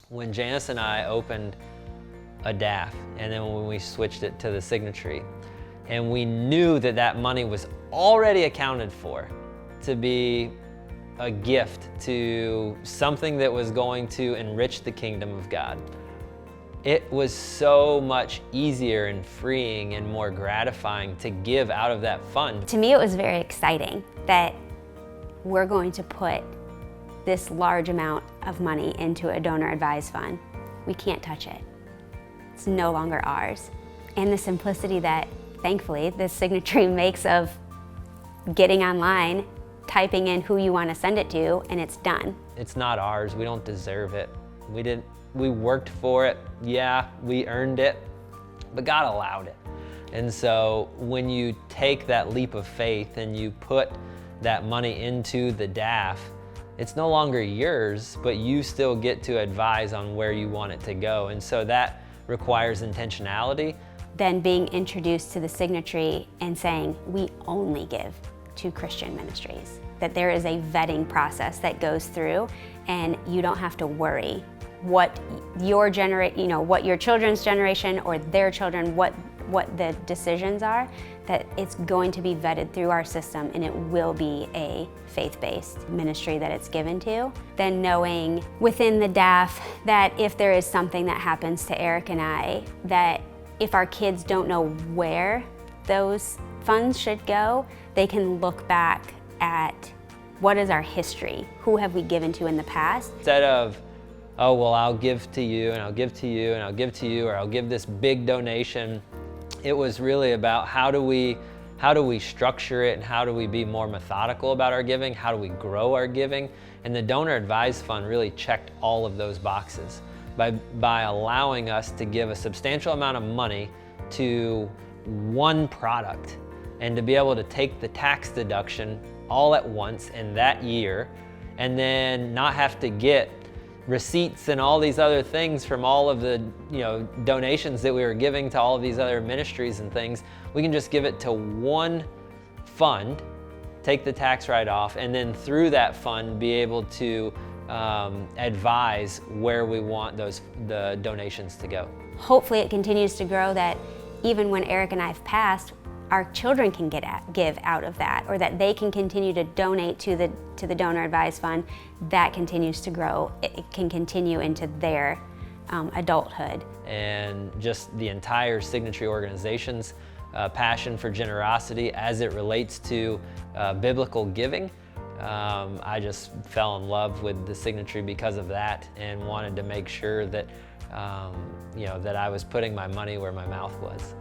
when Janice and I opened a DAF, and then when we switched it to the Signatry, and we knew that that money was already accounted for to be a gift to something that was going to enrich the kingdom of God. It was so much easier and freeing and more gratifying to give out of that fund. To me, it was very exciting that we're going to put this large amount of money into a donor advised fund. We can't touch it. It's no longer ours. And the simplicity that, thankfully, this Signatry makes of getting online, typing in who you want to send it to, and it's done. It's not ours. We don't deserve it. We worked for it. Yeah, we earned it, but God allowed it. And so when you take that leap of faith and you put that money into the DAF, it's no longer yours, but you still get to advise on where you want it to go. And so that requires intentionality. Then being introduced to the Signatry and saying, we only give to Christian ministries, that there is a vetting process that goes through, and you don't have to worry what your what your children's generation or their children, what the decisions are, that it's going to be vetted through our system, and it will be a faith-based ministry that it's given to. Then knowing within the DAF that if there is something that happens to Aric and I, that if our kids don't know where those funds should go, they can look back at what is our history, who have we given to in the past. Instead of, oh, well, I'll give to you, and I'll give to you, and I'll give to you, or I'll give this big donation, it was really about how do we structure it, and how do we be more methodical about our giving, how do we grow our giving. And the Donor Advised Fund really checked all of those boxes by allowing us to give a substantial amount of money to one product, and to be able to take the tax deduction all at once in that year, and then not have to get receipts and all these other things from all of the donations that we were giving to all of these other ministries and things. We can just give it to one fund, take the tax write-off, and then through that fund be able to advise where we want the donations to go. Hopefully it continues to grow, that even when Aric and I have passed, our children can give out of that, or that they can continue to donate to the Donor Advised Fund. That continues to grow. It can continue into their adulthood. And just the entire Signatry organization's passion for generosity as it relates to biblical giving. I just fell in love with the Signatry because of that, and wanted to make sure that that I was putting my money where my mouth was.